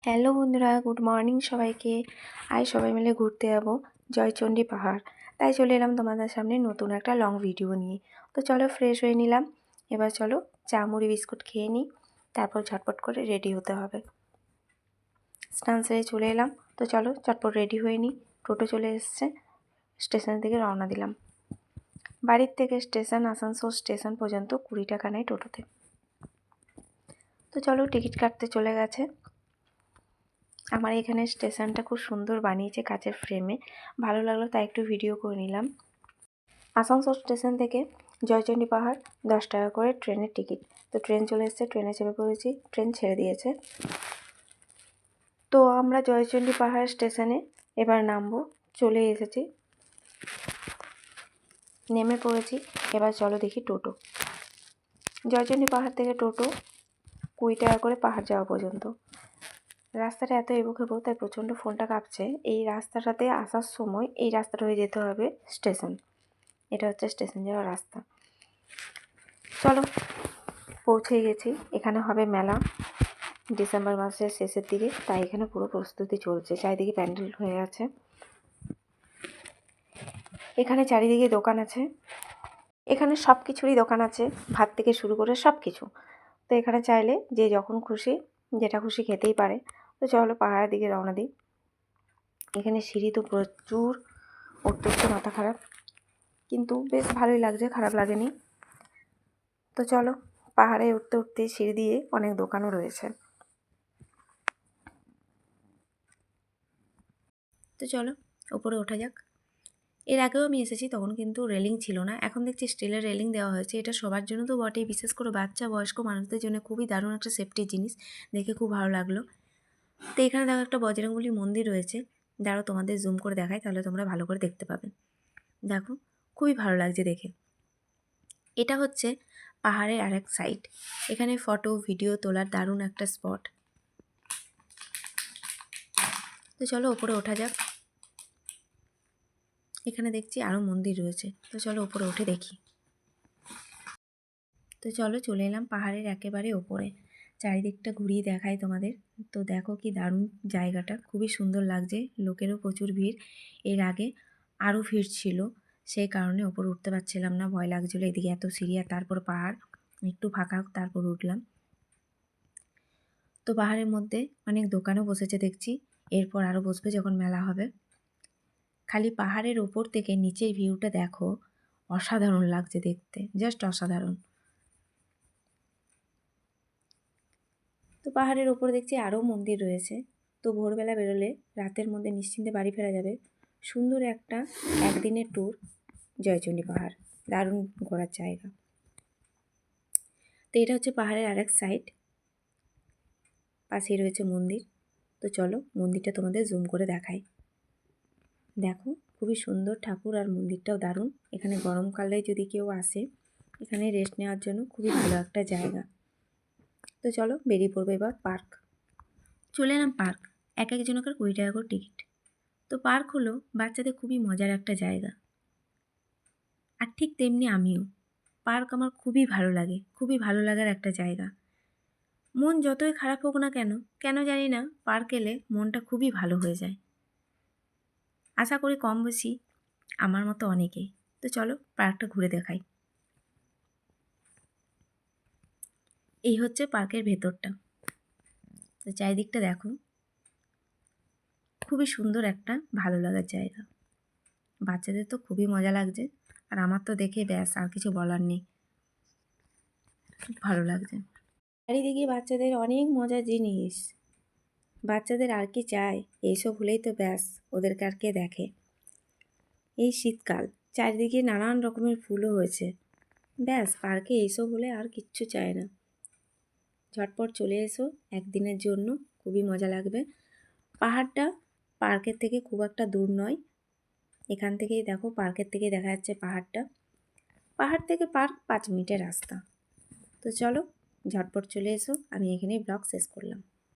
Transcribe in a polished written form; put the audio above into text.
Hello বন্ধুরা, good morning সবাইকে। আজ সবাই মিলে ঘুরতে যাব জয়চণ্ডী পাহাড়। তাই চলে এলাম তোমাদের সামনে নতুন একটা লং ভিডিও নিয়ে। তো চলো ফ্রেশ হয়ে নিলাম। এবার চলো চা মুড়ি বিস্কুট খেয়ে নিই, তারপর ঝটপট করে রেডি হতে হবে। স্নান সেরে চলে এলাম। তো চলো চটপট রেডি হয়ে নিই। টোটো চলে এসছে, স্টেশনের দিকে রওনা দিলাম। বাড়ির থেকে স্টেশন আসানসোল স্টেশন পর্যন্ত 20 টাকা নেয় টোটোতে। তো চলো টিকিট কাটতে চলে গেছে। আমার এখানে স্টেশনটা খুব সুন্দর বানিয়েছে কাচের ফ্রেমে, ভালো লাগলো তাই একটু ভিডিও করে নিলাম। আসানসোল স্টেশন থেকে জয়চণ্ডী পাহাড় 10 টাকা করে ট্রেনের টিকিট। তো ট্রেন চলে এসেছে, ট্রেনে চেপে পড়েছি, ট্রেন ছেড়ে দিয়েছে। তো আমরা জয়চণ্ডী পাহাড় স্টেশনে এবার নামবো, চলে এসেছি, নেমে পড়েছি। এবার চলো দেখি টোটো। জয়চণ্ডী পাহাড় থেকে টোটো 20 টাকা করে পাহাড় যাওয়া পর্যন্ত। রাস্তাটা এত এবুখেবু তাই প্রচণ্ড ফোনটা কাঁপছে। এই রাস্তাটাতে আসার সময় এই রাস্তাটা হয়ে যেতে হবে স্টেশন। এটা হচ্ছে স্টেশন যাওয়ার রাস্তা। চলো পৌঁছে গেছি। এখানে হবে মেলা ডিসেম্বর মাসের শেষের দিকে, তাই এখানে পুরো প্রস্তুতি চলছে। চারিদিকে প্যান্ডেল হয়ে আছে। এখানে চারিদিকে দোকান আছে, এখানে সব কিছুরই দোকান আছে, ভাত থেকে শুরু করে সব কিছু। তো এখানে চাইলে যে যখন খুশি যেটা খুশি খেতেই পারে। তো চলো পাহাড়ের দিকে রওনা দিই। এখানে সিঁড়ি তো প্রচুর, উঠতে উঠতে মাথা খারাপ, কিন্তু বেশ ভালোই লাগছে, খারাপ লাগেনি। তো চলো পাহাড়ে উঠতে উঠতে সিঁড়ি দিয়ে অনেক দোকানও রয়েছে। তো চলো ওপরে ওঠা যাক। এর আগেও আমি এসেছি, তখন কিন্তু রেলিং ছিল না, এখন দেখছি স্টিলের রেলিং দেওয়া হয়েছে। এটা সবার জন্য তো বটেই, বিশেষ করে বাচ্চা বয়স্ক মানুষদের জন্য খুবই দারুণ একটা সেফটির জিনিস। দেখে খুব ভালো লাগলো। তো এখানে দেখো একটা বজরংবলী মন্দির রয়েছে। দাঁড়াও তোমাদের জুম করে দেখাই, তাহলে তোমরা ভালো করে দেখতে পাবে। দেখো খুবই ভালো লাগছে দেখে। এটা হচ্ছে পাহাড়ের আরেক সাইড। এখানে ফটো ভিডিও তোলার দারুণ একটা স্পট। তো চলো ওপরে ওঠা যাক। এখানে দেখছি আরও মন্দির রয়েছে। তো চলো ওপরে উঠে দেখি। তো চলো চলে এলাম পাহাড়ের একেবারে ওপরে। চারিদিকটা ঘুরিয়ে দেখাই তোমাদের। তো দেখো কি দারুণ জায়গাটা, খুবই সুন্দর লাগছে। লোকেরও প্রচুর ভিড়। এর আগে আরও ভিড় ছিল, সেই কারণে ওপরে উঠতে পারছিলাম না, ভয় লাগছিলো। এদিকে এত সিঁড়ি আর তারপর পাহাড়, একটু ফাঁকা তারপর উঠলাম। তো পাহাড়ের মধ্যে অনেক দোকানও বসেছে দেখছি, এরপর আরও বসবে যখন মেলা হবে। খালি পাহাড়ের ওপর থেকে নিচের ভিউটা দেখো, অসাধারণ লাগছে দেখতে, জাস্ট অসাধারণ। তো পাহাড়ের ওপর দেখছি আরও মন্দির রয়েছে। তো ভোরবেলা বেরোলে রাতের মধ্যে নিশ্চিন্তে বাড়ি ফেরা যাবে। সুন্দর একটা একদিনের ট্যুর জয়চণ্ডী পাহাড়, দারুণ ঘোরার জায়গা। তো এটা হচ্ছে পাহাড়ের আরেক সাইড, পাশেই রয়েছে মন্দির। তো চলো মন্দিরটা তোমাদের জুম করে দেখাই। দেখো খুবই সুন্দর ঠাকুর, আর মন্দিরটাও দারুণ। এখানে গরমকালে যদি কেউ আসে, এখানে রেস্ট নেওয়ার জন্য খুবই ভালো একটা জায়গা। তো চলো বেরিয়ে পড়বো এবার পার্ক। চলে এলাম পার্ক। এক একজনকার 20 টাকা করে টিকিট। তো পার্ক হলো বাচ্চাদের খুবই মজার একটা জায়গা, আর ঠিক তেমনি আমিও। পার্ক আমার খুবই ভালো লাগে, খুবই ভালো লাগার একটা জায়গা। মন যতই খারাপ হোক না কেন, কেন জানি না, পার্ক এলে মনটা খুবই ভালো হয়ে যায়। আশা করি কম বেশি আমার মতো অনেকেই। তো চলো পার্কটা ঘুরে দেখাই। এই হচ্ছে পার্কের ভেতরটা। তো চারিদিকটা দেখো, খুবই সুন্দর একটা ভালো লাগার জায়গা। বাচ্চাদের তো খুবই মজা লাগছে, আর আমার তো দেখে ব্যাস আর কিছু বলার নেই, খুব ভালো লাগছে। চারিদিকে বাচ্চাদের অনেক মজার জিনিস। বাচ্চাদের আর কি চায়, এইসব হলেই তো ব্যাস, ওদেরকে আর কে দেখে। এই শীতকাল, চারিদিকে নানান রকমের ফুলও হয়েছে, ব্যাস পার্কে এইসব হলে আর কিচ্ছু চায় না। ঝটপট চলে এসো একদিনের জন্য, খুবই মজা লাগবে। পাহাড়টা পার্কের থেকে খুব একটা দূর নয়। এখান থেকেই দেখো, পার্কের থেকেই দেখা যাচ্ছে পাহাড়টা। পাহাড় থেকে পার্ক 5 মিনিটের রাস্তা। তো চলো ঝটপট চলে এসো, আমি এখানেই ব্লগ শেষ করলাম।